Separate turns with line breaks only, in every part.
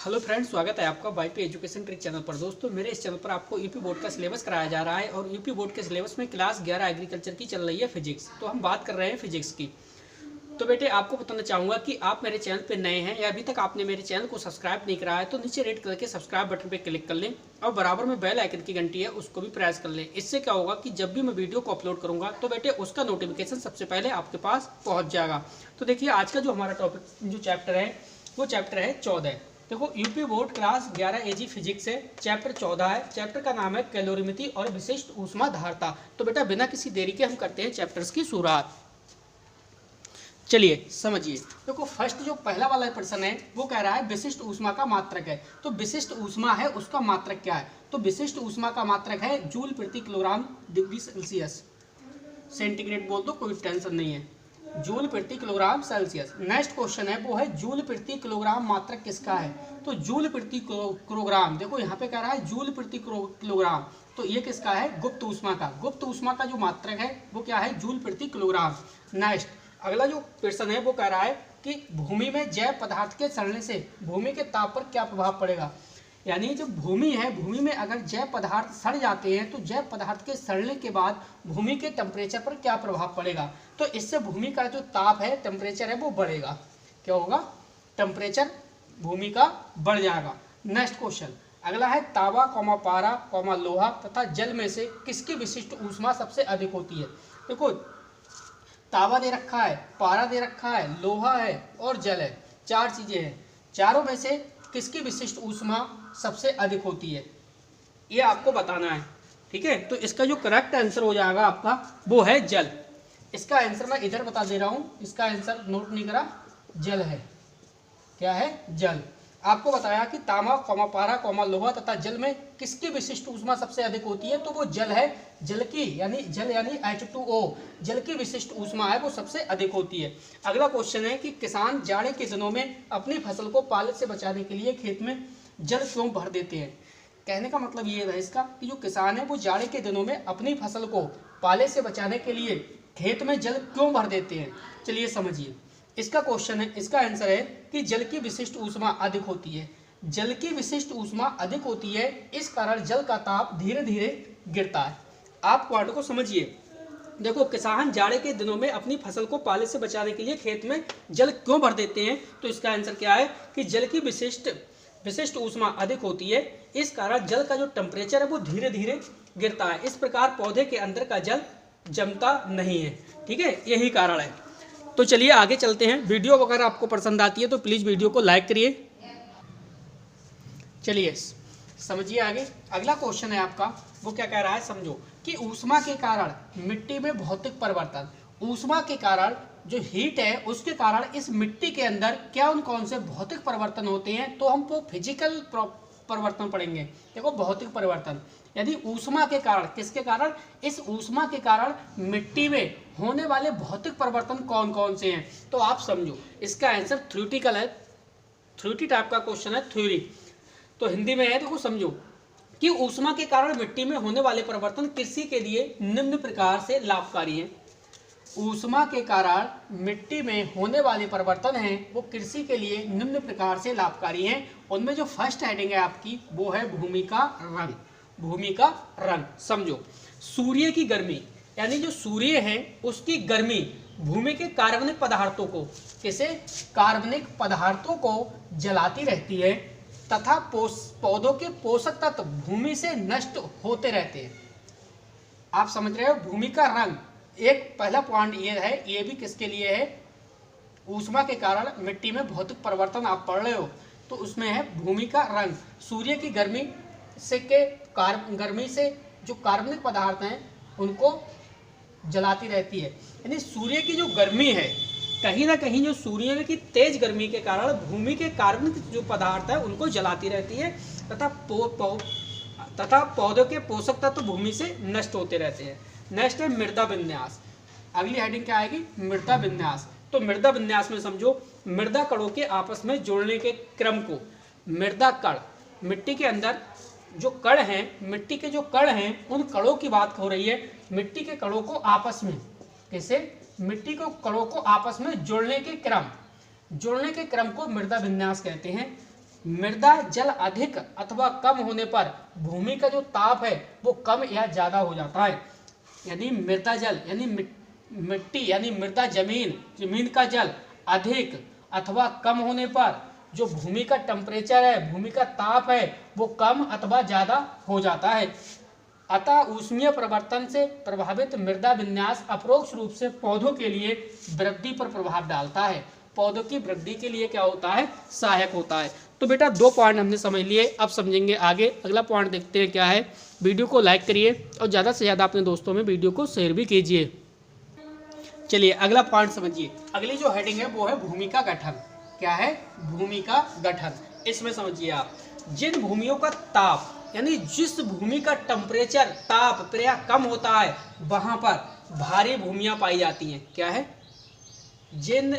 Hello friends, स्वागत है आपका वाईपी एजुकेशन ट्रिक चैनल पर। दोस्तों, मेरे इस चैनल पर आपको यूपी बोर्ड का सिलेबस कराया जा रहा है और यूपी बोर्ड के सिलेबस में क्लास 11 एग्रीकल्चर की चल रही है फिजिक्स। तो हम बात कर रहे हैं फिजिक्स की। तो बेटे, आपको बताना चाहूँगा कि आप मेरे चैनल पर नए हैं या अभी तक आपने मेरे चैनल को सब्सक्राइब नहीं कराया है तो नीचे रेड कलर के सब्सक्राइब बटन पर क्लिक कर लें और बराबर में बेल आइकन की घंटी है उसको भी प्रेस कर लें। इससे क्या होगा कि जब भी मैं वीडियो को अपलोड करूँगा तो बेटे उसका नोटिफिकेशन सबसे पहले आपके पास पहुँच जाएगा। तो देखिए, आज का जो हमारा टॉपिक जो चैप्टर है वो चैप्टर है 14। देखो, यूपी बोर्ड क्लास 11 एजी फिजिक्स है, चैप्टर 14 है। चैप्टर का नाम है कैलोरीमिति और विशिष्ट ऊष्मा धारता। तो बेटा, बिना किसी देरी के हम करते हैं चैप्टर्स की शुरुआत। चलिए समझिए। देखो, फर्स्ट जो पहला वाला प्रश्न है वो कह रहा है विशिष्ट ऊष्मा का मात्रक है। तो विशिष्ट ऊष्मा है, उसका मात्रक क्या है? तो विशिष्ट ऊष्मा का मात्रक है जूल प्रति किलोग्राम डिग्री सेल्सियस। सेंटीग्रेड बोल दो, कोई टेंशन नहीं है। जूल प्रति किलोग्राम सेल्सियस। नेक्स्ट क्वेश्चन है वो है जूल प्रति किलोग्राम मात्रक किसका है? तो जूल प्रति किलोग्राम, देखो यहाँ पे कह रहा है जूल प्रति किलोग्राम, तो ये किसका है? गुप्त ऊष्मा का। गुप्त ऊष्मा का जो मात्रक है वो क्या है? जूल प्रति किलोग्राम। नेक्स्ट अगला जो प्रश्न है वो कह रहा है कि भूमि में जैव पदार्थ के सड़ने से भूमि के ताप पर क्या प्रभाव पड़ेगा? यानी जो भूमि है, भूमि में अगर जैव पदार्थ सड़ जाते हैं तो जैव पदार्थ के सड़ने के बाद भूमि के टेम्परेचर पर क्या प्रभाव पड़ेगा? तो इससे भूमि का जो ताप है, टेम्परेचर है, वो बढ़ेगा। क्या होगा? टेम्परेचर भूमि का बढ़ जाएगा। नेक्स्ट क्वेश्चन अगला है तांबा, पारा, लोहा तथा जल में से किसकी विशिष्ट ऊष्मा सबसे अधिक होती है? देखो, तांबा दे रखा है, पारा दे रखा है, लोहा है और जल है, चार चीजें हैं। चारों में से किसकी विशिष्ट ऊष्मा सबसे अधिक होती है, ये आपको बताना है। ठीक है, तो इसका जो करेक्ट आंसर हो जाएगा आपका वो है जल। इसका आंसर मैं इधर बता दे रहा हूं, इसका आंसर नोट नहीं करा, जल है। क्या है? जल। आपको बताया कि तांबा, पारा, लोहा तथा जल में किसकी विशिष्ट ऊष्मा सबसे अधिक होती है? तो वो जल है। जल की यानी जल यानी H2O, जल की विशिष्ट ऊष्मा है वो सबसे अधिक होती है। अगला क्वेश्चन है कि किसान जाड़े के दिनों में अपनी फसल को पाले से बचाने के लिए खेत में जल क्यों भर देते हैं? कहने का मतलब ये है इसका कि जो किसान है वो जाड़े के दिनों में अपनी फसल को पाले से बचाने के लिए खेत में जल क्यों भर देते हैं? चलिए समझिए। इसका क्वेश्चन है, इसका आंसर है कि जल की विशिष्ट ऊष्मा अधिक होती है। जल की विशिष्ट ऊष्मा अधिक होती है, इस कारण जल का ताप धीरे धीरे गिरता है। आप पॉइंट को समझिए। देखो, किसान जाड़े के दिनों में अपनी फसल को पाले से बचाने के लिए खेत में जल क्यों भर देते हैं? तो इसका आंसर क्या है कि जल की विशिष्ट ऊष्मा अधिक होती है, इस कारण जल का जो टेम्परेचर है वो धीरे धीरे गिरता है। इस प्रकार पौधे के अंदर का जल जमता नहीं है। ठीक है, यही कारण है। तो चलिए आगे चलते हैं। वीडियो अगर आपको पसंद आती है तो प्लीज़ वीडियो को लाइक करिए। चलिए समझिए आगे। अगला क्वेश्चन है आपका, वो क्या कह रहा है? समझो कि ऊष्मा के कारण मिट्टी में भौतिक परिवर्तन, ऊष्मा के कारण जो हीट है उसके कारण इस मिट्टी के अंदर क्या उन कौन से भौतिक परिवर्तन होते हैं? तो हम वो फिजिकल परिवर्तन पढ़ेंगे। देखो, भौतिक परिवर्तन यदि ऊष्मा के कारण, किसके कारण? इस ऊष्मा के कारण मिट्टी में होने वाले भौतिक परिवर्तन कौन कौन से हैं? तो आप समझो, इसका आंसर थ्योरेटिकल है, थ्योरी टाइप का क्वेश्चन है, थ्योरी। तो हिंदी में है, देखो समझो कि ऊष्मा के कारण मिट्टी में होने वाले परिवर्तन कृषि के लिए निम्न प्रकार से लाभकारी हैं। ऊष्मा के कारण मिट्टी में होने वाले परिवर्तन हैं वो कृषि के लिए निम्न प्रकार से लाभकारी हैं। उनमें जो फर्स्ट हेडिंग है आपकी वो है भूमि का रंग। भूमि का रंग समझो, सूर्य की गर्मी यानी जो सूर्य है उसकी गर्मी भूमि के कार्बनिक पदार्थों को, किसे? कार्बनिक पदार्थों को जलाती रहती है तथा पौधों के पोषक तत्व भूमि से नष्ट होते रहते हैं। आप समझ रहे हो? भूमि का रंग एक पहला पॉइंट ये है, ये भी किसके लिए है? ऊष्मा के कारण मिट्टी में भौतिक परिवर्तन आप पढ़ रहे हो तो उसमें है भूमि का रंग। सूर्य की गर्मी से जो कार्बनिक पदार्थ हैं उनको जलाती रहती है। यानी सूर्य की जो गर्मी है, कहीं ना कहीं जो सूर्य की तेज गर्मी के कारण भूमि के कार्बनिक जो पदार्थ है उनको जलाती रहती है तथा पौधों के पोषक तत्व भूमि से नष्ट होते रहते हैं। नेक्स्ट है मृदा विन्यास। अगली हेडिंग क्या आएगी? मृदा विन्यास। तो मृदा विन्यास में समझो मृदा कणों के आपस में जोड़ने के क्रम को मृदा कण, मिट्टी के अंदर जो कण हैं, मिट्टी के जो कण हैं उन कणों की बात हो रही है। मिट्टी के कणों को आपस में, कैसे? मिट्टी को कणों को आपस में जोड़ने के क्रम को मृदा विन्यास कहते हैं। मृदा जल अधिक अथवा कम होने पर भूमि का जो ताप है वो कम या ज्यादा हो जाता है। यानी मृदा जल यानी मिट्टी यानी मृदा जमीन का जल अधिक अथवा कम होने पर जो भूमि का टेम्परेचर है, भूमि का ताप है, वो कम अथवा ज्यादा हो जाता है। अतः ऊष्मीय परिवर्तन से प्रभावित मृदा विन्यास अपरोक्ष रूप से पौधों के लिए वृद्धि पर प्रभाव डालता है, पौधों की वृद्धि के लिए क्या होता है, सहायक होता है। तो बेटा 2 पॉइंट हमने समझ लिए, अब समझेंगे आगे। अगला पॉइंट देखते हैं क्या है। वीडियो को लाइक करिए और ज़्यादा से ज़्यादा अपने दोस्तों में वीडियो को शेयर भी कीजिए। चलिए अगला पॉइंट समझिए। अगली जो हेडिंग है वो है भूमि का गठन। क्या है, भूमि का गठन। इसमें समझिए आप, जिन भूमियों का ताप यानी जिस भूमि का टेम्परेचर ताप प्राय कम होता है वहां पर भारी भूमियां पाई जाती हैं। क्या है, जिन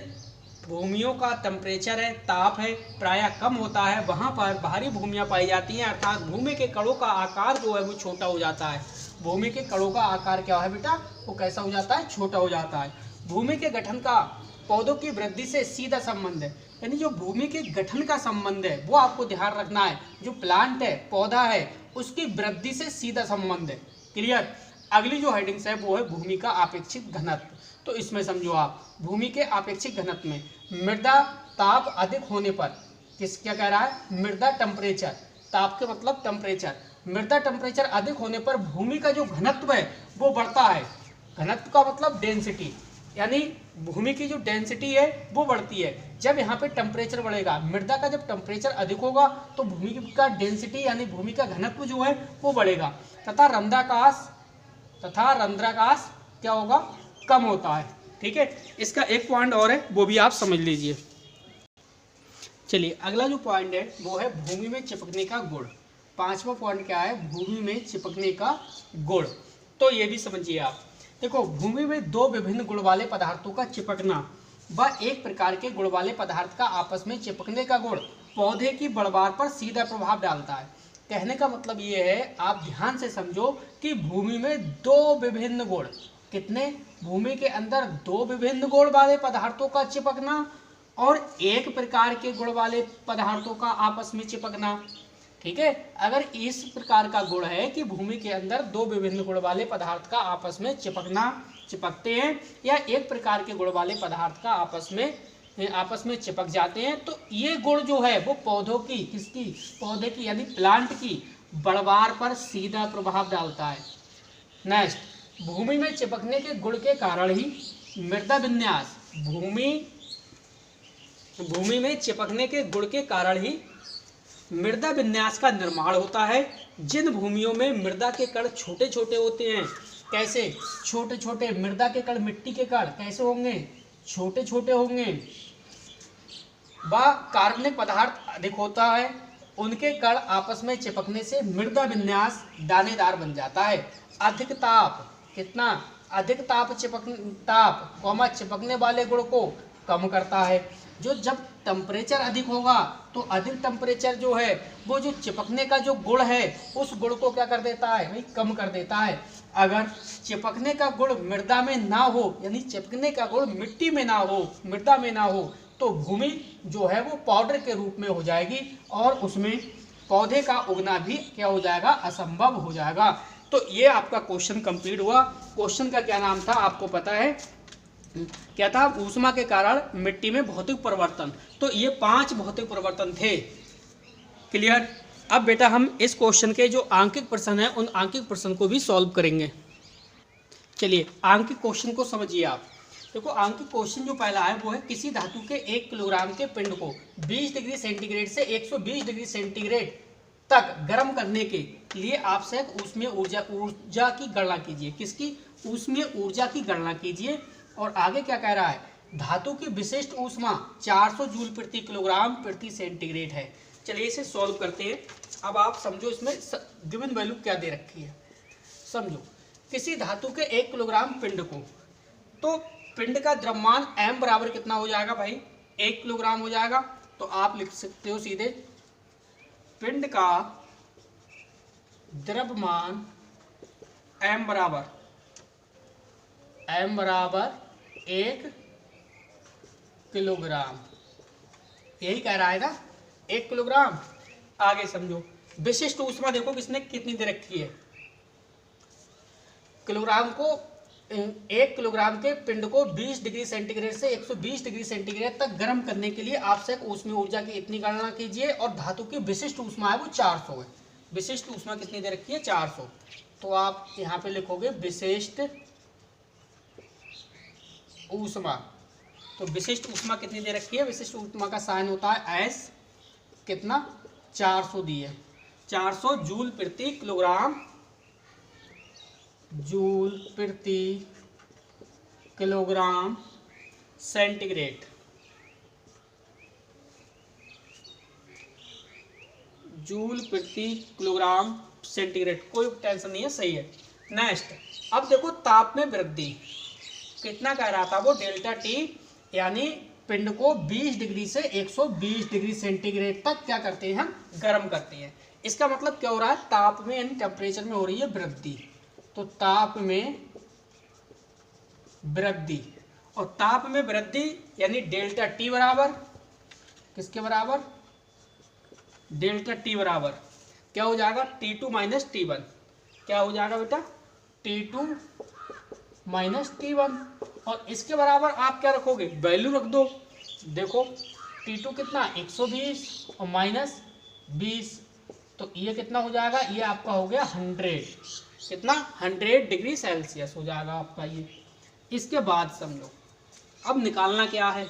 भूमियों का टेम्परेचर है, ताप है, प्राय कम होता है वहां पर भारी भूमियां पाई जाती हैं, अर्थात भूमि के कणों का आकार जो है वो छोटा हो जाता है। भूमि के कणों का आकार क्या है बेटा, वो कैसा हो जाता है, छोटा हो जाता है। भूमि के गठन का पौधों की वृद्धि से सीधा संबंध है, यानी जो भूमि के गठन का संबंध है वो आपको ध्यान रखना है। जो प्लांट है, पौधा है, उसकी वृद्धि से सीधा संबंध है। क्लियर। अगली जो हेडिंग्स है वो है भूमि का आपेक्षिक घनत्व। तो इसमें समझो आप, भूमि के आपेक्षिक घनत्व में मृदा ताप अधिक होने पर क्या कह रहा है, मृदा टेम्परेचर, ताप के मतलब टेम्परेचर, मृदा टेम्परेचर अधिक होने पर भूमि का जो घनत्व है वो बढ़ता है। घनत्व का मतलब डेंसिटी, यानी भूमि की जो डेंसिटी है वो बढ़ती है। जब यहाँ पे टेम्परेचर बढ़ेगा, मृदा का जब टेम्परेचर अधिक होगा तो भूमि का डेंसिटी यानी भूमि का घनत्व जो है वो बढ़ेगा, तथा रंध्राकाश क्या होगा, कम होता है। ठीक है। इसका एक पॉइंट और है, वो भी आप समझ लीजिए। चलिए अगला जो पॉइंट है वो है भूमि में चिपकने का गुण। 5वां पॉइंट क्या है, भूमि में चिपकने का गुण। तो ये भी समझिए आप, देखो भूमि में 2 विभिन्न गुण वाले पदार्थों का चिपकना व एक प्रकार के गुण वाले पदार्थ का आपस में चिपकने का गुण पौधे की बढ़वार पर सीधा प्रभाव डालता है। कहने का मतलब ये है, आप ध्यान से समझो कि भूमि में 2 विभिन्न गुण, कितने, भूमि के अंदर 2 विभिन्न गुण वाले पदार्थों का चिपकना और एक प्रकार के गुण वाले पदार्थों का आपस में चिपकना। ठीक है। अगर इस प्रकार का गुण है कि भूमि के अंदर 2 विभिन्न गुण वाले पदार्थ का आपस में चिपकते हैं, या एक प्रकार के गुण वाले पदार्थ का आपस में चिपक जाते हैं, तो ये गुण जो है वो पौधों की, किसकी, पौधे की यानी प्लांट की बढ़वार पर सीधा प्रभाव डालता है। नेक्स्ट, भूमि में चिपकने के गुण के कारण ही मृदा विन्यास, भूमि में चिपकने के गुण के कारण ही मृदा विन्यास का निर्माण होता है। जिन भूमियों में मृदा के कण छोटे छोटे होते हैं, कैसे, छोटे छोटे, मृदा के कण, मिट्टी के कण कैसे होंगे, छोटे छोटे होंगे, व कार्बनिक पदार्थ अधिक होता है, उनके कण आपस में चिपकने से मृदा विन्यास दानेदार बन जाता है। अधिक ताप, कितना, अधिक ताप चिपकने वाले गुण को कम करता है। जब टेम्परेचर अधिक होगा तो अधिक टेम्परेचर जो है वो जो चिपकने का जो गुण है उस गुण को क्या कर देता है भाई, कम कर देता है। अगर चिपकने का गुण मृदा में ना हो, यानी चिपकने का गुण मिट्टी में ना हो, मृदा में ना हो, तो भूमि जो है वो पाउडर के रूप में हो जाएगी और उसमें पौधे का उगना भी क्या हो जाएगा, असंभव हो जाएगा। तो ये आपका क्वेश्चन कंप्लीट हुआ। क्वेश्चन का क्या नाम था आपको पता है, क्या था, ऊष्मा के कारण मिट्टी में भौतिक परिवर्तन। तो ये 5 भौतिक परिवर्तन थे। क्लियर। अब बेटा हम इस क्वेश्चन के जो आंकिक प्रश्न है उन आंकिक प्रश्न को भी सॉल्व करेंगे। चलिए आंकिक क्वेश्चन को समझिए आप। देखो आंकिक क्वेश्चन जो पहला है वो है, किसी धातु के 1 किलोग्राम के पिंड को 20 डिग्री सेंटीग्रेड से 120 डिग्री सेंटीग्रेड तक गर्म करने के लिए आवश्यक ऊष्मीय ऊर्जा की गणना कीजिए। किसकी, ऊष्मीय ऊर्जा की गणना कीजिए। और आगे क्या कह रहा है, धातु की विशिष्ट ऊष्मा 400 जूल प्रति किलोग्राम प्रति सेंटीग्रेड है। चलिए इसे सॉल्व करते हैं। अब आप समझो इसमें गिवन वैल्यू क्या दे रखी है। समझो किसी धातु के 1 किलोग्राम पिंड को, तो पिंड का द्रव्यमान m बराबर कितना हो जाएगा भाई, 1 किलोग्राम हो जाएगा। तो आप लिख सकते हो सीधे, पिंड का द्रव्यमान m बराबर 1 किलोग्राम, यही कह रहा है ना, 1 किलोग्राम। आगे समझो विशिष्ट ऊष्मा देखो किसने कितनी दे रखी है, किलोग्राम को 1 किलोग्राम के पिंड को 20 डिग्री सेंटीग्रेड से 120 डिग्री सेंटीग्रेड तक गर्म करने के लिए आवश्यक ऊष्मीय ऊर्जा की इतनी गणना कीजिए। और धातु की विशिष्ट ऊष्मा है वो 400 है। विशिष्ट ऊष्मा कितनी दे रखी है, 400। तो आप यहाँ पे लिखोगे विशिष्ट ऊष्मा। तो विशिष्ट ऊष्मा कितनी दे रखी है, विशिष्ट ऊष्मा का साइन होता है एस, कितना 400 दी है, 400 जूल प्रति किलोग्राम, जूल प्रति किलोग्राम सेंटीग्रेड। जूल प्रति किलोग्राम सेंटीग्रेड, कोई टेंशन नहीं है, सही है। नेक्स्ट अब देखो ताप में वृद्धि कितना कह रहा था वो, डेल्टा टी, यानी पिंड को 20 डिग्री से 120 डिग्री सेंटीग्रेड तक क्या करते हैं हम, गर्म करते हैं। इसका मतलब क्या हो रहा है, ताप में यानी टेम्परेचर में हो रही है वृद्धि। तो ताप में वृद्धि, और ताप में वृद्धि यानी डेल्टा टी बराबर किसके बराबर, डेल्टा टी बराबर क्या हो जाएगा, T2 माइनस T1। क्या हो जाएगा बेटा, T2 माइनस T1। और इसके बराबर आप क्या रखोगे, वैल्यू रख दो। देखो T2 कितना 120 और माइनस 20, तो ये कितना हो जाएगा, ये आपका हो गया 100, कितना 100 डिग्री सेल्सियस हो जाएगा आपका ये। इसके बाद समझो अब निकालना क्या है,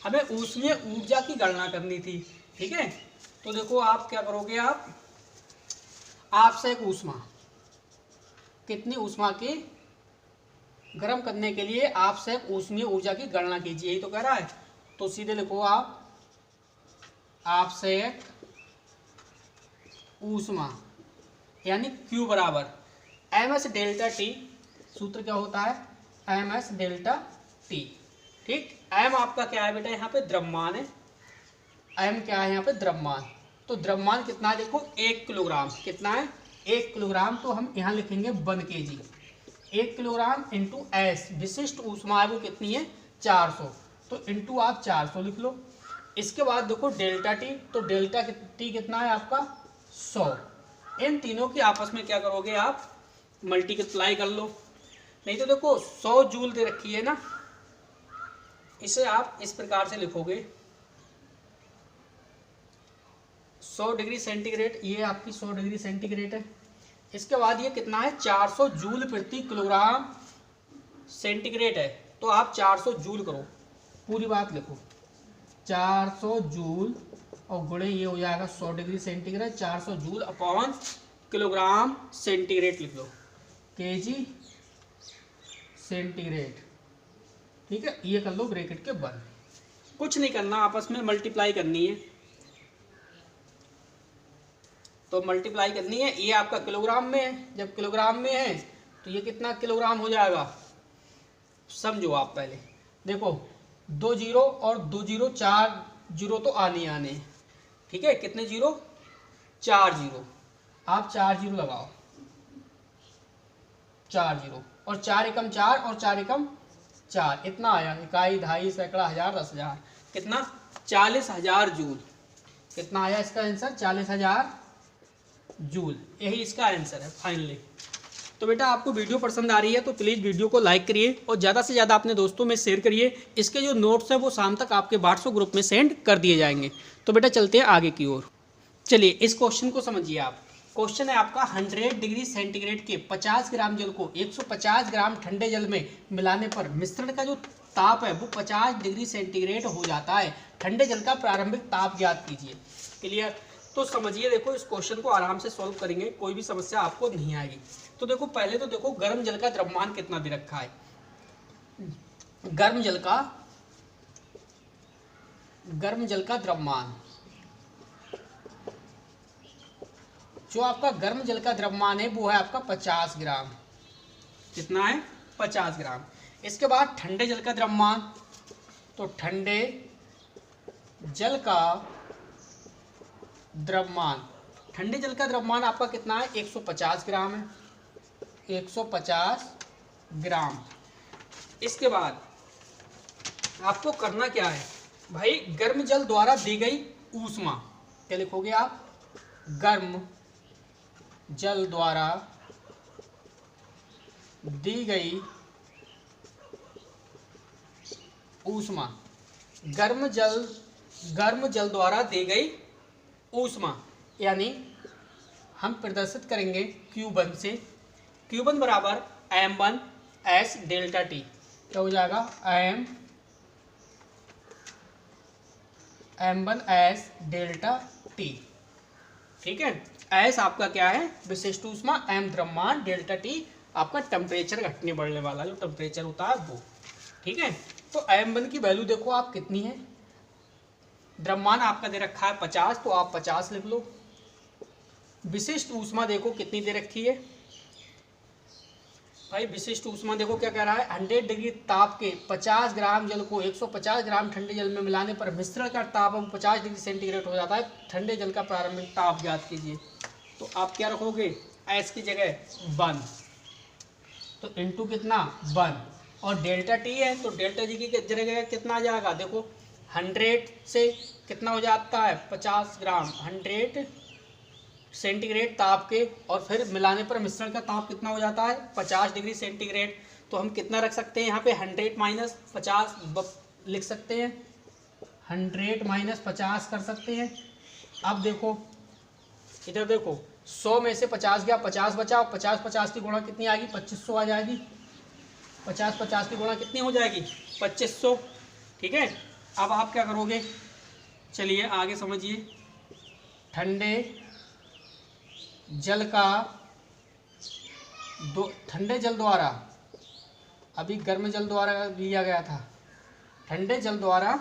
हमें ऊष्मीय ऊर्जा की गणना करनी थी, ठीक है। तो देखो आप क्या करोगे, आपसे एक ऊष्मा, कितनी ऊष्मा की गर्म करने के लिए आपसे एक ऊष्मीय ऊर्जा की गणना कीजिए, यही तो कह रहा है। तो सीधे लिखो आपसे एक ऊष्मा यानी Q बराबर ms डेल्टा टी। सूत्र क्या होता है, ms डेल्टा टी, ठीक। m आपका क्या है बेटा, यहाँ पे द्रव्यमान है, m क्या है यहाँ पे, द्रव्यमान। तो द्रव्यमान कितना है, देखो 1 किलोग्राम, कितना है 1 किलोग्राम। तो हम यहाँ लिखेंगे 1 kg, 1 किलोग्राम इंटू एस, विशिष्ट ऊष्मा है वो कितनी है 400, तो इंटू आप 400 लिख लो। इसके बाद देखो डेल्टा टी, तो डेल्टा टी कितना है आपका 100। इन तीनों की आपस में क्या करोगे आप, मल्टीप्लाई कर लो। नहीं तो देखो 100 जूल दे रखी है ना, इसे आप इस प्रकार से लिखोगे 100 डिग्री सेंटीग्रेड, ये आपकी 100 डिग्री सेंटीग्रेड है। इसके बाद ये कितना है 400 जूल प्रति किलोग्राम सेंटीग्रेड है, तो आप 400 जूल करो, पूरी बात लिखो 400 जूल और गुणे ये हो जाएगा 100 degree centigrade, 400 joule upon kilogram centigrade लिख लो, केजी सेंटीग्रेड, ठीक है। ये कर लो ब्रैकेट के बंद, कुछ नहीं करना, आपस में मल्टीप्लाई करनी है। तो मल्टीप्लाई करनी है, ये आपका किलोग्राम में है, जब किलोग्राम में है तो ये कितना किलोग्राम हो जाएगा, समझो आप पहले देखो 2 जीरो और 2 जीरो, 4 जीरो तो आने आने, ठीक है। कितने जीरो, 4 जीरो, आप 4 जीरो लगाओ, 4 जीरो, और 4 एकम 4 और 4 एकम 4, इतना आया, इकाई, दहाई, सैकड़ा, हजार, 10,000, कितना 40,000 जूल। कितना आया इसका आंसर, 40,000 जूल, यही इसका आंसर है फाइनली। तो बेटा आपको वीडियो पसंद आ रही है तो प्लीज़ वीडियो को लाइक करिए और ज़्यादा से ज़्यादा अपने दोस्तों में शेयर करिए। इसके जो नोट्स हैं वो शाम तक आपके व्हाट्सएप ग्रुप में सेंड कर दिए जाएंगे। तो बेटा चलते हैं आगे की ओर। चलिए इस क्वेश्चन को समझिए आप। क्वेश्चन है आपका 100 डिग्री सेंटीग्रेड के 50 ग्राम जल को 150 ग्राम ठंडे जल में मिलाने पर मिश्रण का जो ताप है वो 50 डिग्री सेंटीग्रेड हो जाता है। ठंडे जल का प्रारंभिक ताप ज्ञात कीजिए। क्लियर, तो समझिए, देखो इस क्वेश्चन को आराम से सॉल्व करेंगे, कोई भी समस्या आपको नहीं आएगी। तो देखो पहले तो देखो गर्म जल का द्रव्यमान कितना दे रखा है। गर्म जल का द्रव्यमान, जो आपका गर्म जल का द्रव्यमान है वो है आपका 50 ग्राम। कितना है, 50 ग्राम। इसके बाद ठंडे जल का द्रव्यमान, तो ठंडे जल का द्रव्यमान, ठंडे जल का द्रव्यमान आपका कितना है 150 ग्राम है, 150 ग्राम। इसके बाद आपको करना क्या है भाई, गर्म जल द्वारा दी गई ऊष्मा, क्या लिखोगे आप, गर्म जल द्वारा दी गई ऊष्मा, गर्म जल द्वारा दी गई ऊष्मा, यानी हम प्रदर्शित करेंगे Q1 से, Q1 बराबर m1 s डेल्टा टी। क्या हो जाएगा, m1 s डेल्टा टी। ठीक है, एस आपका क्या है, विशिष्ट ऊष्मा, m द्रव्यमान, डेल्टा टी आपका टेम्परेचर घटने बढ़ने वाला जो टेम्परेचर होता है वो। ठीक है, तो m1 की वैल्यू देखो आप कितनी है, द्रव्यमान आपका दे रखा है 50, तो आप 50 लिख लो। विशिष्ट ऊष्मा देखो कितनी दे रखी है भाई, विशिष्ट ऊष्मा देखो क्या कह रहा है, 100 डिग्री ताप के 50 ग्राम जल को 150 ग्राम ठंडे जल में मिलाने पर मिश्रण का ताप 50 डिग्री सेंटीग्रेड हो जाता है। ठंडे जल का प्रारंभिक ताप ज्ञात कीजिए। तो आप क्या रखोगे, एस की जगह 1, तो इंटू कितना 1, और डेल्टा टी है तो डेल्टा जी की जगह कितना आ जाएगा, देखो 100 से कितना हो जाता है 50 ग्राम, 100 सेंटीग्रेड ताप के, और फिर मिलाने पर मिश्रण का ताप कितना हो जाता है 50 डिग्री सेंटीग्रेड। तो हम कितना रख सकते हैं यहाँ पे, 100 माइनस 50 लिख सकते हैं, 100 माइनस 50 कर सकते हैं। अब देखो इधर देखो, 100 में से 50 गया, 50 बचा, 50 की गुणा कितनी आएगी, 2500 आ जाएगी। 50 की गुणा कितनी हो जाएगी, 2500। ठीक है, अब आप क्या करोगे, चलिए आगे समझिए। ठंडे जल द्वारा, अभी गर्म जल द्वारा लिया गया था, ठंडे जल द्वारा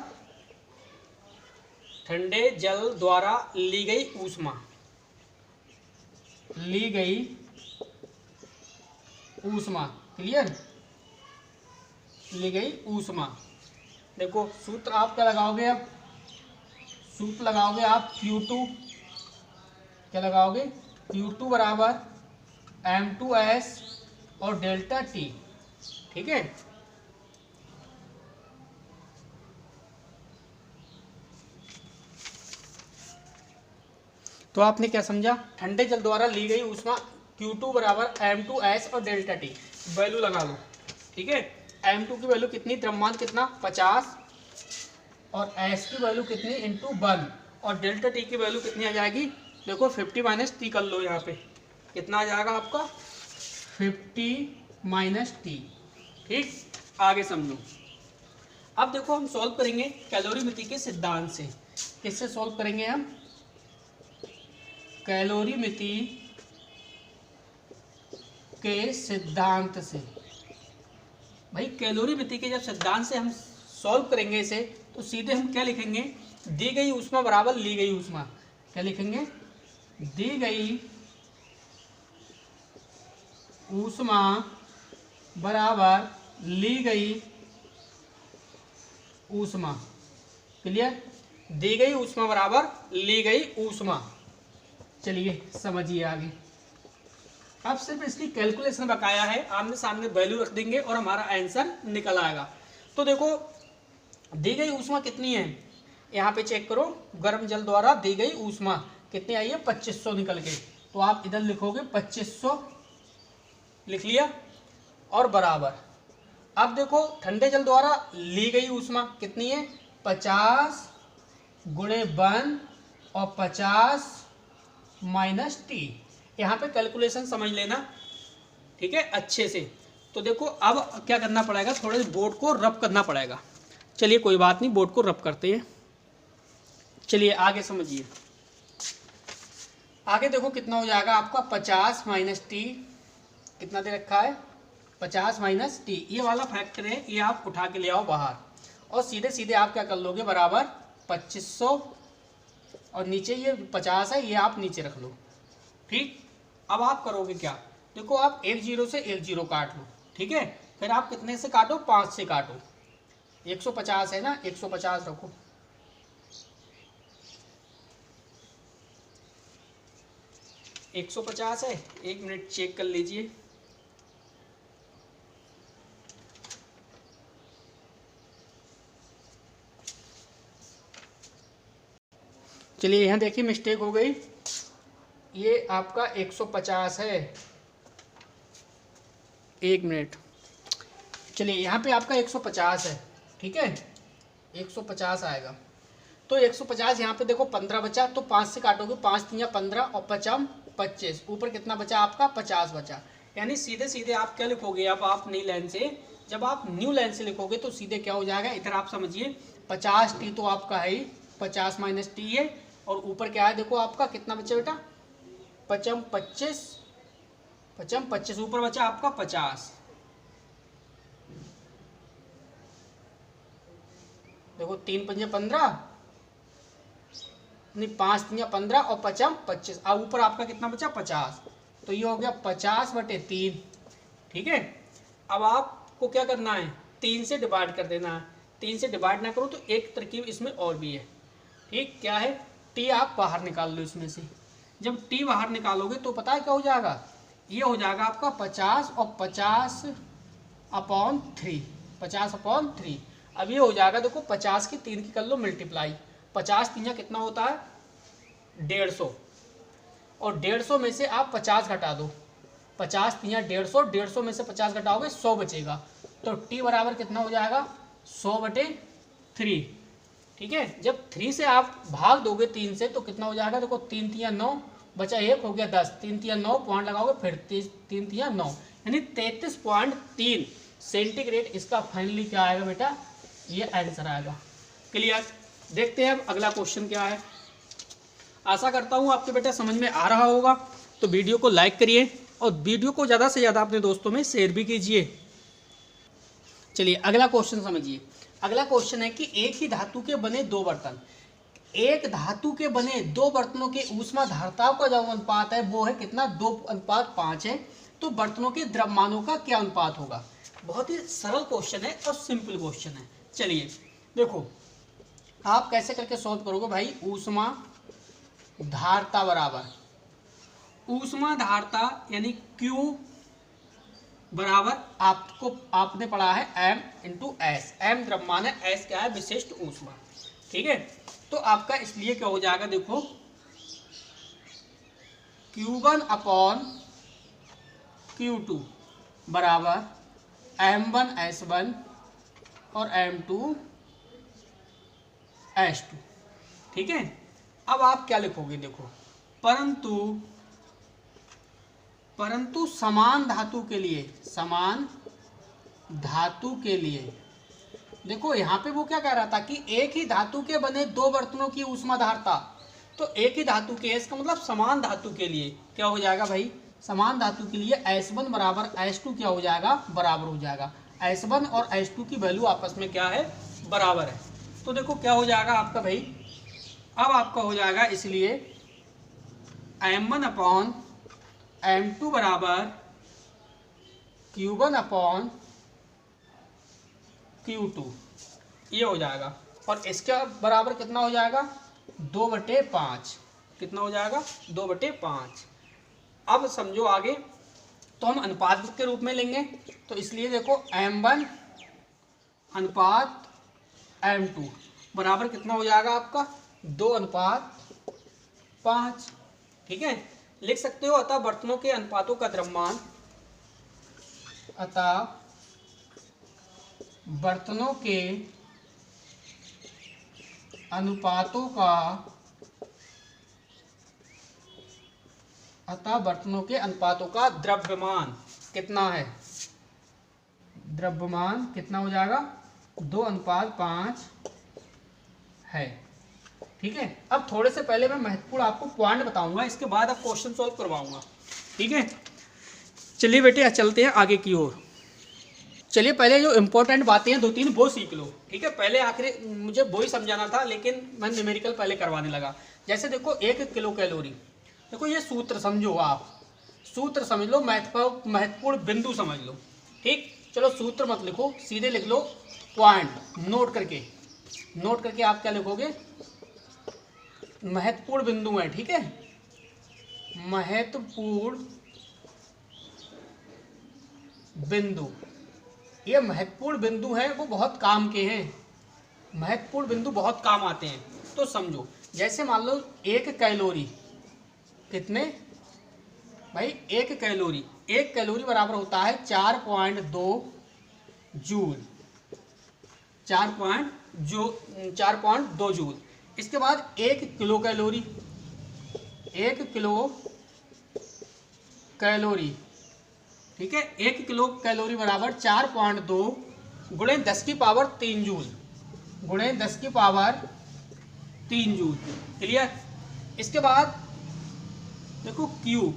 ली गई ऊष्मा, क्लियर, ली गई ऊष्मा। देखो सूत्र आप क्या लगाओगे, अब सूत्र लगाओगे आप Q2, क्या लगाओगे, Q2 बराबर m2s और डेल्टा टी। ठीक है, तो आपने क्या समझा, ठंडे जल द्वारा ली गई ऊष्मा Q2 बराबर m2s और डेल्टा टी, वैल्यू लगा लो। ठीक है, m2 की वैल्यू कितनी, द्रव्यमान कितना 50, और s की वैल्यू कितनी इंटू 1, और डेल्टा टी की वैल्यू कितनी आ जाएगी, देखो 50 माइनस टी कर लो, यहाँ पे कितना आ जाएगा आपका 50 माइनस टी। ठीक, आगे समझो। अब देखो हम सॉल्व करेंगे कैलोरीमिति के सिद्धांत से। किससे सॉल्व करेंगे हम, कैलोरीमिति के सिद्धांत से। भाई कैलोरीमिति के जब सिद्धांत से हम सॉल्व करेंगे इसे, तो सीधे हम क्या लिखेंगे, दी गई ऊष्मा बराबर ली गई ऊष्मा। क्या लिखेंगे, दी गई ऊष्मा बराबर ली गई ऊष्मा। क्लियर, दी गई ऊष्मा बराबर ली गई ऊष्मा। चलिए समझिए आगे। अब सिर्फ इसकी कैलकुलेशन बकाया है, आमने सामने वैल्यू रख देंगे और हमारा आंसर निकल आएगा। तो देखो दी गई ऊष्मा कितनी है, यहाँ पे चेक करो, गर्म जल द्वारा दी गई ऊष्मा कितनी आई है, 2500 निकल के। तो आप इधर लिखोगे 2500, लिख लिया, और बराबर। अब देखो ठंडे जल द्वारा ली गई ऊष्मा कितनी है, 50 गुणे 1 और 50 माइनस टी। यहाँ पे कैलकुलेशन समझ लेना, ठीक है, अच्छे से। तो देखो अब क्या करना पड़ेगा, थोड़े बोर्ड को रब करना पड़ेगा। चलिए कोई बात नहीं, बोर्ड को रब करते हैं। चलिए आगे समझिए। आगे देखो कितना हो जाएगा आपका, 50 माइनस टी, कितना दे रखा है 50 माइनस टी, ये वाला फैक्टर है, ये आप उठा के ले आओ बाहर, और सीधे सीधे आप क्या कर लोगे, बराबर 2500, और नीचे ये 50 है, ये आप नीचे रख लो। ठीक, अब आप करोगे क्या, देखो आप एक जीरो से एक जीरो काट लो, ठीक है, फिर आप कितने से काटो, 5 से काटो, 150 है ना, 150 रखो, 150 है, 1 मिनट चेक कर लीजिए। चलिए यहाँ देखिए मिस्टेक हो गई, ये आपका 150 है। 1 मिनट, चलिए यहाँ पे आपका 150 है, ठीक है, 150 आएगा। तो 150 यहाँ पे देखो 15 बचा, तो 5 से काटोगे, 5 3 15 और 5 25, ऊपर कितना बचा आपका 50 बचा। यानी सीधे सीधे आप क्या लिखोगे, अब आप नई लाइन से, जब आप न्यू लाइन से लिखोगे तो सीधे क्या हो जाएगा, इधर आप समझिए 50t तो आपका है ही, 50 माइनस टी है, और ऊपर क्या है देखो आपका कितना बचा बेटा, 5 25, ऊपर बचा आपका 50। देखो 3 पंजे 15, नहीं 5 3 15 और 5 25, अब ऊपर आपका कितना बचा 50, तो ये हो गया 50/3, ठीक है। अब आपको क्या करना है, 3 से डिवाइड कर देना है। 3 से डिवाइड ना करो तो एक तरकीब इसमें और भी है, ठीक, क्या है, टी आप बाहर निकाल लो इसमें से। जब टी बाहर निकालोगे तो पता है क्या हो जाएगा, ये हो जाएगा आपका 50 और 50/3, 50/3। अब ये हो जाएगा देखो 50 की 3 की कर लो मल्टीप्लाई, 50 3 कितना होता है 150, और 150 में से आप 50 घटा दो, 50 3 150, 150 में से 50 घटाओगे 100 बचेगा, तो टी बराबर कितना हो जाएगा 100/3, ठीक है। जब 3 से आप भाग दोगे 3 से तो कितना हो जाएगा, देखो 3 3 9 बचा 1 हो गया 10, 3 3 9 पॉइंट लगाओगे, फिर 3 3 9, यानी 33.3 सेंटीग्रेड इसका फाइनली क्या आएगा बेटा, ये आंसर आएगा। क्लियर। देखते हैं अब अगला क्वेश्चन क्या है। आशा करता हूँ आपके बेटा समझ में आ रहा होगा, तो वीडियो को लाइक करिए और वीडियो को ज़्यादा से ज़्यादा अपने दोस्तों में शेयर भी कीजिए। चलिए अगला क्वेश्चन समझिए। अगला क्वेश्चन है कि एक ही धातु के बने दो बर्तन, एक धातु के बने दो बर्तनों के ऊष्मा धारताओं का जो अनुपात है वो है कितना, 2:5 है। तो बर्तनों के द्रव्यमानों का क्या अनुपात होगा। बहुत ही सरल क्वेश्चन है और सिंपल क्वेश्चन है। चलिए देखो आप कैसे करके सॉल्व करोगे भाई, ऊष्मा धारता बराबर, ऊष्मा धारता यानी Q बराबर आपने पढ़ा है m × S, m द्रव्यमान है, S क्या है विशिष्ट ऊष्मा, ठीक है। तो आपका इसलिए क्या हो जाएगा देखो, Q1/Q2 बराबर m1S1 और m2S2, ठीक है। अब आप क्या लिखोगे देखो, परंतु समान धातु के लिए, समान धातु के लिए, देखो यहाँ पे वो क्या कह रहा था कि एक ही धातु के बने दो बर्तनों की ऊष्मा धारता, तो एक ही धातु के, इसका मतलब समान धातु के लिए क्या हो जाएगा भाई, समान धातु के लिए S1 बराबर S2 क्या हो जाएगा, बराबर हो जाएगा। S1 और S2 की वैल्यू आपस में क्या है, बराबर है। तो देखो क्या हो जाएगा आपका भाई, अब आपका हो जाएगा इसलिए m1/m2 बराबर Q1/Q2, ये हो जाएगा। और इसका बराबर कितना हो जाएगा, 2/5, कितना हो जाएगा 2/5। अब समझो आगे, तो हम अनुपात के रूप में लेंगे, तो इसलिए देखो m1/m2 बराबर कितना हो जाएगा आपका 2:5, ठीक है। लिख सकते हो अतः बर्तनों के अनुपातों का द्रव्यमान, अतः बर्तनों के अनुपातों का द्रव्यमान कितना है, द्रव्यमान कितना हो जाएगा 2:5 है, ठीक है। अब थोड़े से पहले मैं महत्वपूर्ण आपको पॉइंट बताऊंगा, इसके बाद अब क्वेश्चन सॉल्व करवाऊंगा, ठीक है। चलिए बेटे चलते हैं आगे की ओर। चलिए पहले जो इंपॉर्टेंट बातें हैं 2-3 वो सीख लो, ठीक है। पहले आखिरी मुझे वो ही समझाना था, लेकिन मैं न्यूमेरिकल पहले करवाने लगा। जैसे देखो 1 किलो कैलोरी, देखो ये सूत्र समझो, आप सूत्र समझ लो, महत्वपूर्ण बिंदु समझ लो, ठीक। चलो सूत्र मत लिखो, सीधे लिख लो पॉइंट, नोट करके आप क्या लिखोगे, महत्वपूर्ण बिंदु है, ठीक है। महत्वपूर्ण बिंदु, ये महत्वपूर्ण बिंदु है, वो बहुत काम के हैं, महत्वपूर्ण बिंदु बहुत काम आते हैं। तो समझो जैसे मान लो 1 कैलोरी, कितने भाई 1 कैलोरी, 1 कैलोरी बराबर होता है 4.2 जूल, 4.2 जूल। इसके बाद 1 किलो कैलोरी, 1 किलो कैलोरी, ठीक है, 1 किलो कैलोरी बराबर 4.2 गुणे 10 की पावर 3 जूल, गुणे 10 की पावर 3 जूल। क्लियर। इसके बाद देखो क्यू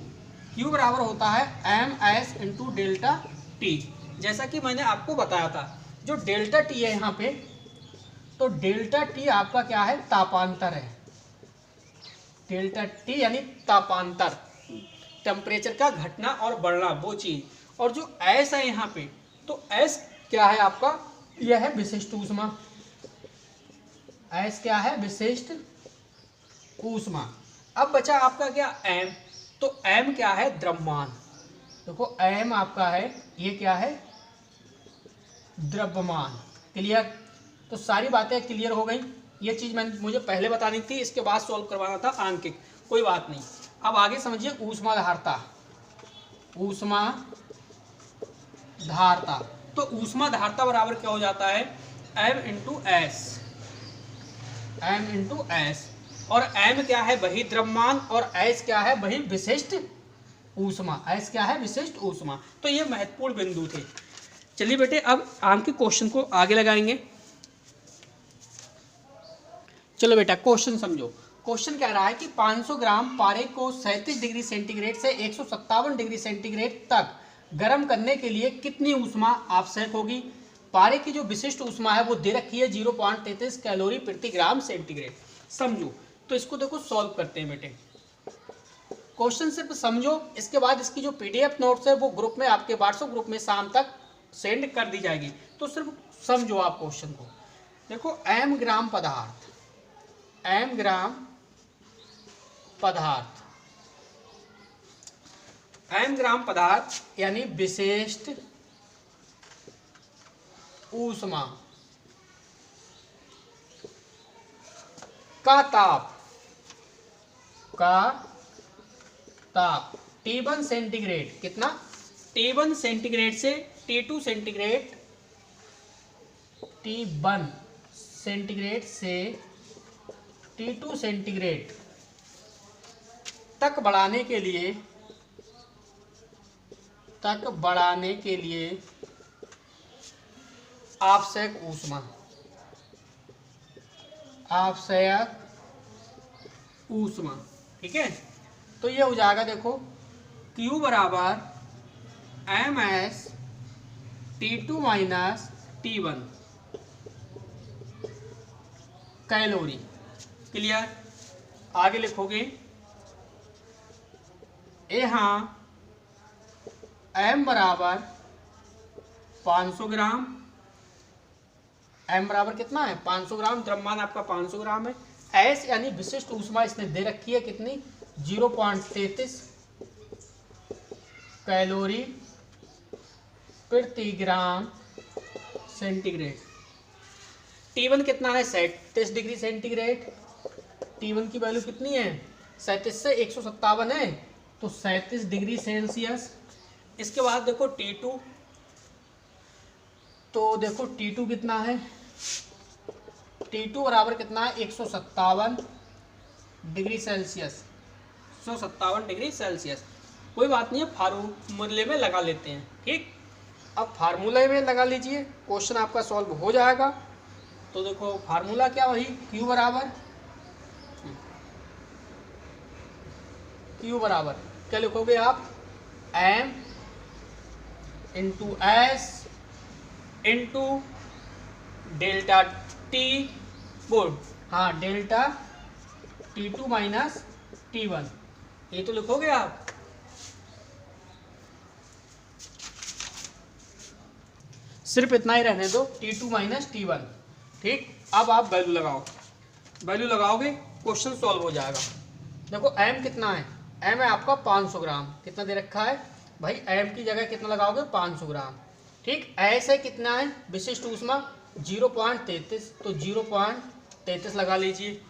बराबर होता है MS इंटू डेल्टा टी। जैसा कि मैंने आपको बताया था, जो डेल्टा टी है यहाँ पे, तो डेल्टा टी आपका क्या है, तापांतर है। डेल्टा टी यानी तापांतर, टेम्परेचर का घटना और बढ़ना, वो चीज। और जो एस है यहाँ पे, तो एस क्या है आपका, यह है विशिष्ट ऊष्मा। एस क्या है, विशिष्ट ऊष्मा। अब बचा आपका क्या, एम। तो एम क्या है, द्रव्यमान। देखो एम आपका है, ये क्या है, द्रव्यमान। क्लियर। तो सारी बातें क्लियर हो गई। ये चीज मुझे पहले बतानी थी, इसके बाद सॉल्व करवाना था आंकिक, कोई बात नहीं। अब आगे समझिए ऊष्माधारता। ऊष्माधारता, तो ऊष्माधारता बराबर क्या हो जाता है, M into S. M into S, और एम क्या है, वही द्रव्यमान, और एस क्या है, वही विशिष्ट ऊष्मा। एस क्या है, विशिष्ट ऊष्मा। तो ये महत्वपूर्ण बिंदु थे। चलिए बेटे, अब आंकिक क्वेश्चन को आगे लगाएंगे। चलो बेटा क्वेश्चन समझो। क्वेश्चन कह रहा है कि 500 ग्राम पारे को 37 डिग्री सेंटीग्रेड से 157 डिग्री सेंटीग्रेड तक गर्म करने के लिए कितनी ऊष्मा आवश्यक होगी। पारे की जो विशिष्ट ऊष्मा है वो दे रखी है 0.33 कैलोरी प्रति ग्राम सेंटीग्रेड। समझो, तो इसको देखो सॉल्व करते हैं बेटे। क्वेश्चन सिर्फ समझो, इसके बाद इसकी जो PDF नोट्स है वो ग्रुप में, आपके व्हाट्सएप ग्रुप में शाम तक सेंड कर दी जाएगी। तो सिर्फ समझो आप क्वेश्चन को। देखो m ग्राम पदार्थ, m ग्राम पदार्थ, m ग्राम पदार्थ यानी विशिष्ट ऊष्मा का ताप T1 सेंटीग्रेड, कितना, T1 सेंटीग्रेड से T2 सेंटीग्रेड, T1 सेंटीग्रेड से T2 सेंटीग्रेड तक बढ़ाने के लिए आवश्यक ऊष्मा, ठीक है। तो ये हो जाएगा, देखो Q बराबर MS T2 minus T1 calorie. Clear. आगे लिखोगे यहाँ M बराबर 500 ग्राम, M बराबर कितना है, 500 ग्राम, द्रव्यमान आपका 500 ग्राम है। S यानी विशिष्ट ऊष्मा इसने दे रखी है कितनी, 0.33 कैलोरी प्रति ग्राम सेंटीग्रेड। T1 कितना है, 37 डिग्री सेंटीग्रेड। T1 की वैल्यू कितनी है, 37 से 157 है, तो 37 डिग्री सेल्सियस। इसके बाद देखो T2, तो देखो T2 कितना है, T2 बराबर कितना है, 157 डिग्री सेल्सियस, 157 डिग्री सेल्सियस। कोई बात नहीं है, फार्मूले में लगा लेते हैं, ठीक। अब फार्मूले में लगा लीजिए, क्वेश्चन आपका सॉल्व हो जाएगा। तो देखो फार्मूला क्या, वही Q बराबर क्या लिखोगे आप, M into S into delta tea board, हाँ डेल्टा T2 माइनस T1, ये तो लिखोगे आप। सिर्फ इतना ही रहने दो, T2 माइनस T1, ठीक। अब आप वैल्यू लगाओगे, क्वेश्चन सॉल्व हो जाएगा। देखो M कितना है, M है आपका 500 ग्राम, कितना दे रखा है भाई, M की जगह कितना लगाओगे, 500 ग्राम, ठीक। S है कितना है, विशिष्ट ऊष्मा 0.33, तो 0.33 लगा लीजिए।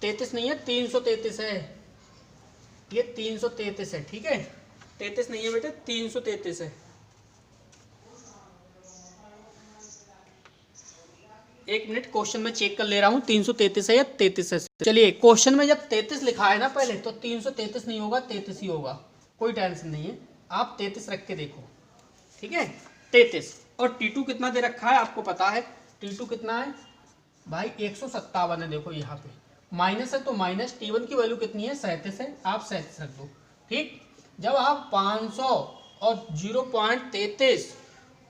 33 नहीं है, 333 है, ये 333 है, ठीक है, 33 नहीं है बेटे, 333 है। एक मिनट, क्वेश्चन में चेक कर ले रहा हूँ 333 है या 33 है। चलिए, क्वेश्चन में जब 33 लिखा है ना पहले, तो 333 नहीं होगा, 33 ही होगा, कोई टेंशन नहीं है, आप 33 रख के देखो, ठीक है, 33। और T2 कितना दे रखा है आपको पता है, T2 कितना है भाई, 157 है, देखो यहाँ पे माइनस है तो माइनस, T1 की वैल्यू कितनी है, 37 है, आप 37 रख दो, ठीक। जब आप 500 और 0.33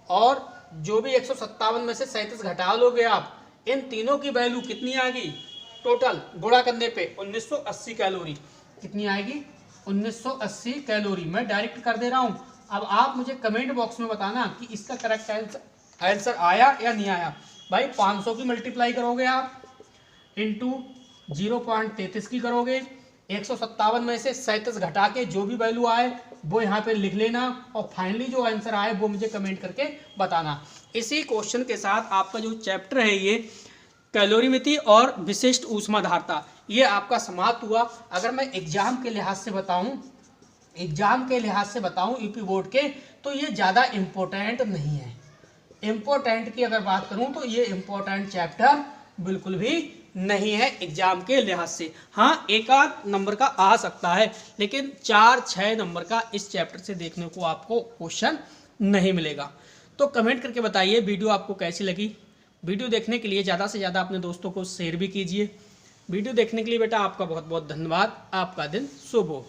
और जो भी 157 में से 37 घटा लोगे आप, इन तीनों की वैल्यू कितनी आएगी, टोटल गुणा करने पे 1980 कैलोरी, कितनी आएगी, 1980 कैलोरी। मैं डायरेक्ट कर दे रहा हूं। अब आप मुझे कमेंट बॉक्स में बताना कि इसका करेक्ट आंसर आया या नहीं आया। भाई 500 की मल्टीप्लाई करोगे आप, इंटू 0.33 की करोगे, 157 में से 37 घटा के जो भी वैल्यू आए वो यहाँ पे लिख लेना, और फाइनली जो आंसर आए वो मुझे कमेंट करके बताना। इसी क्वेश्चन के साथ आपका जो चैप्टर है ये कैलोरीमिति और विशिष्ट ऊष्माधारता, ये आपका समाप्त हुआ। अगर मैं एग्जाम के लिहाज से बताऊं यूपी बोर्ड के, तो ये ज़्यादा इम्पोर्टेंट नहीं है। इम्पोर्टेंट की अगर बात करूं तो ये इम्पोर्टेंट चैप्टर बिल्कुल भी नहीं है एग्जाम के लिहाज से। हाँ, एक आध नंबर का आ सकता है, लेकिन 4-6 नंबर का इस चैप्टर से देखने को आपको क्वेश्चन नहीं मिलेगा। तो कमेंट करके बताइए वीडियो आपको कैसी लगी। वीडियो देखने के लिए ज़्यादा से ज़्यादा अपने दोस्तों को शेयर भी कीजिए। वीडियो देखने के लिए बेटा आपका बहुत बहुत धन्यवाद। आपका दिन शुभ हो।